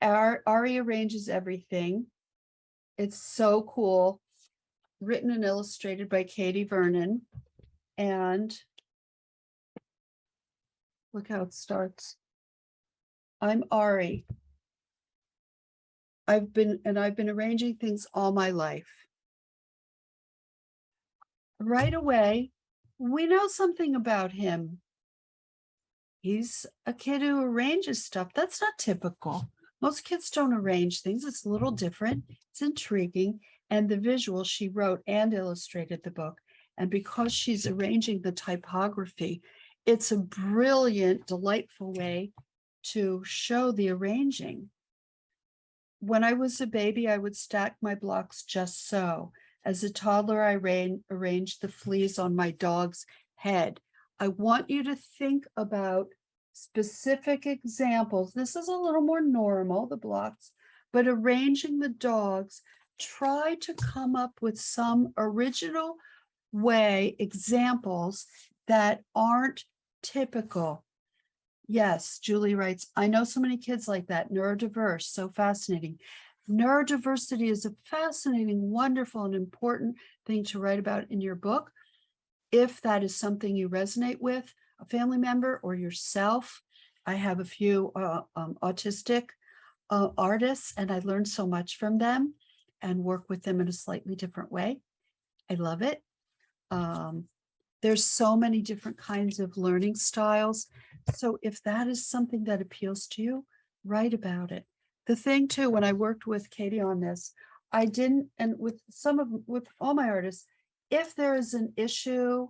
Ari Arranges Everything. It's so cool. Written and illustrated by Katie Vernon. And look how it starts. I'm Ari. I've been arranging things all my life. Right away, we know something about him. He's a kid who arranges stuff. That's not typical. Most kids don't arrange things. It's a little different. It's intriguing. And the visual, she wrote and illustrated the book. And because she's arranging the typography, it's a brilliant, delightful way to show the arranging. When I was a baby, I would stack my blocks just so. As a toddler, I arranged the fleas on my dog's head. I want you to think about specific examples. This is a little more normal, the blocks, but arranging the dogs, try to come up with some original way, examples that aren't typical. Yes, Julie writes, I know so many kids like that, neurodiverse, so fascinating. Neurodiversity is a fascinating, wonderful, and important thing to write about in your book. If that is something you resonate with, a family member or yourself. I have a few autistic artists, and I learned so much from them and work with them in a slightly different way. I love it. There's so many different kinds of learning styles. So if that is something that appeals to you, write about it. The thing too, when I worked with Katie on this, I didn't, and with all my artists, if there is an issue,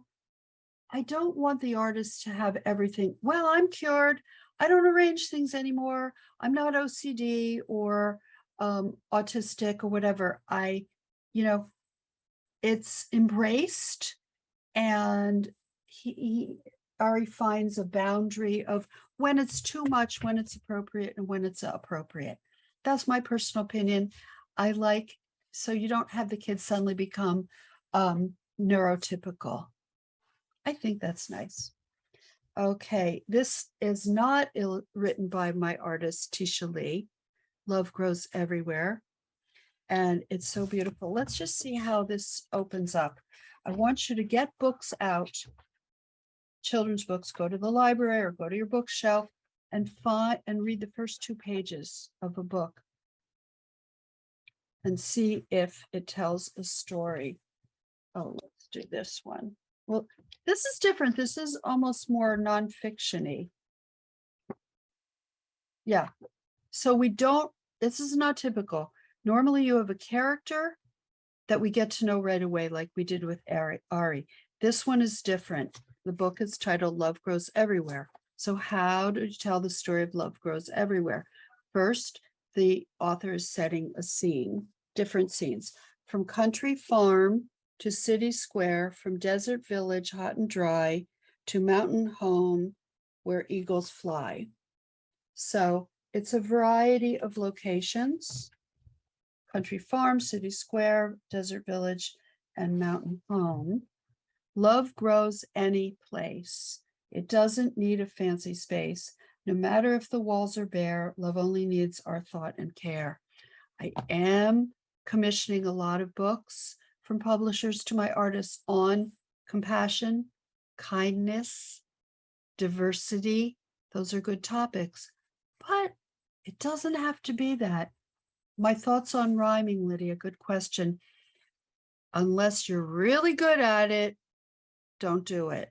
I don't want the artist to have everything, well, I'm cured, I don't arrange things anymore, I'm not OCD or autistic or whatever. It's embraced, and Ari finds a boundary of when it's too much, when it's appropriate, and when it's appropriate. That's my personal opinion. So you don't have the kids suddenly become neurotypical. I think that's nice. Okay, this is not written by my artist, Tisha Lee. Love Grows Everywhere. And it's so beautiful. Let's just see how this opens up. I want you to get books out, children's books, go to the library or go to your bookshelf and read the first 2 pages of a book and see if it tells a story. Oh, let's do this one. Well, this is different. This is almost more nonfiction-y. Yeah. So this is not typical. Normally you have a character that we get to know right away, like we did with Ari. This one is different. The book is titled Love Grows Everywhere. So how do you tell the story of Love Grows Everywhere? First, the author is setting a scene, different scenes, from country farm to city square, from desert village, hot and dry, to mountain home where eagles fly. So it's a variety of locations: country farm, city square, desert village, and mountain home. Love grows any place. It doesn't need a fancy space. No matter if the walls are bare, love only needs our thought and care. I am commissioning a lot of books from publishers to my artists on compassion, kindness, diversity. Those are good topics, but it doesn't have to be that. My thoughts on rhyming, Lydia, good question. Unless you're really good at it, don't do it.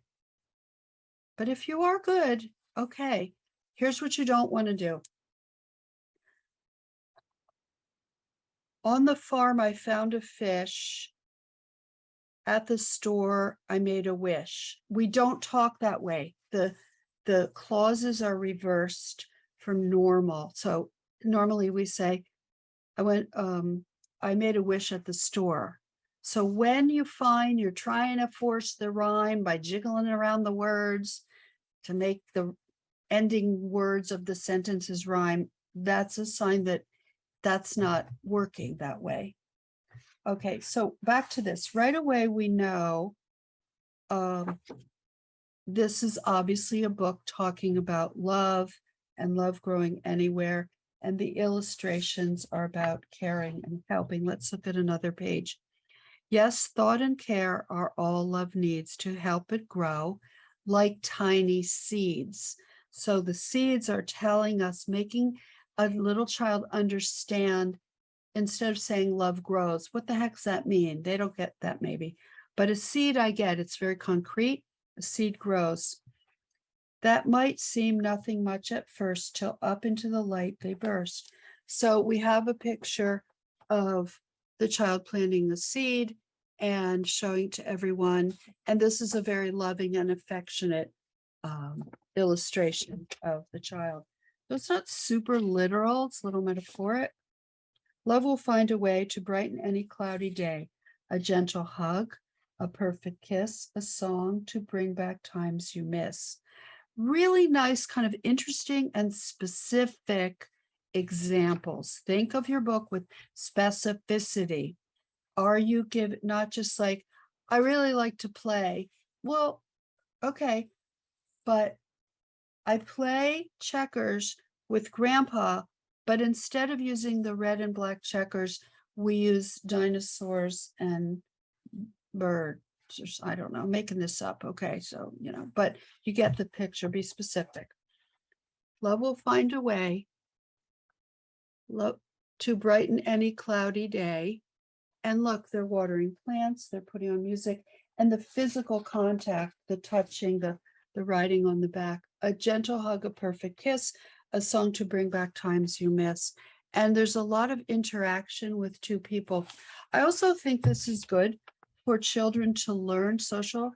But if you are good, okay. Here's what you don't want to do. On the farm, I found a fish. At the store, I made a wish. We don't talk that way. The clauses are reversed from normal. So normally we say, I made a wish at the store. So when you find you're trying to force the rhyme by jiggling around the words to make the ending words of the sentences rhyme, that's a sign that that's not working that way. Okay, so back to this. Right away, we know this is obviously a book talking about love and love growing anywhere. and the illustrations are about caring and helping. Let's look at another page. Yes, thought and care are all love needs to help it grow like tiny seeds. So the seeds are telling us, making a little child understand, instead of saying love grows, what the heck does that mean? They don't get that maybe. But a seed I get, it's very concrete. A seed grows. That might seem nothing much at first till up into the light they burst. So we have a picture of the child planting the seed and showing to everyone. And this is a very loving and affectionate illustration of the child. So it's not super literal, it's a little metaphoric. Love will find a way to brighten any cloudy day. A gentle hug, a perfect kiss, a song to bring back times you miss. Really nice, kind of interesting and specific examples. Think of your book with specificity. Are you giving, not just like, I really like to play. Well, okay, but I play checkers with grandpa, but instead of using the red and black checkers, we use dinosaurs and birds. I don't know, making this up. Okay, so, but you get the picture, be specific. Love will find a way to brighten any cloudy day. And look, they're watering plants, they're putting on music, and the physical contact, the touching, the writing on the back, a gentle hug, a perfect kiss, a song to bring back times you miss. And there's a lot of interaction with two people. I also think this is good for children to learn social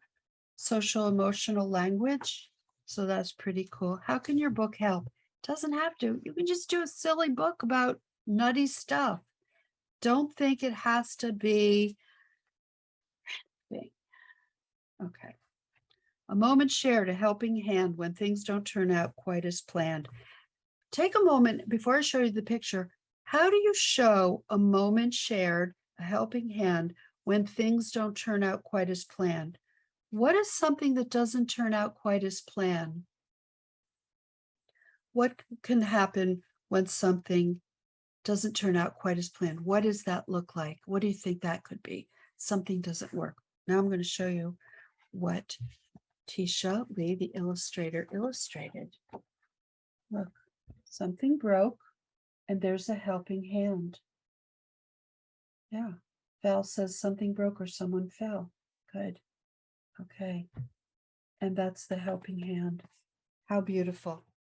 emotional language. So that's pretty cool. How can your book help? Doesn't have to. You can just do a silly book about nutty stuff. Don't think it has to be. Okay. A moment shared, a helping hand when things don't turn out quite as planned. Take a moment before I show you the picture. How do you show a moment shared, a helping hand when things don't turn out quite as planned? What is something that doesn't turn out quite as planned? What can happen when something doesn't turn out quite as planned? What does that look like? What do you think that could be? Something doesn't work. Now I'm going to show you what Tisha Lee, the illustrator, illustrated. Look, something broke and there's a helping hand. Yeah. Val says something broke or someone fell. Good. Okay. And that's the helping hand. How beautiful.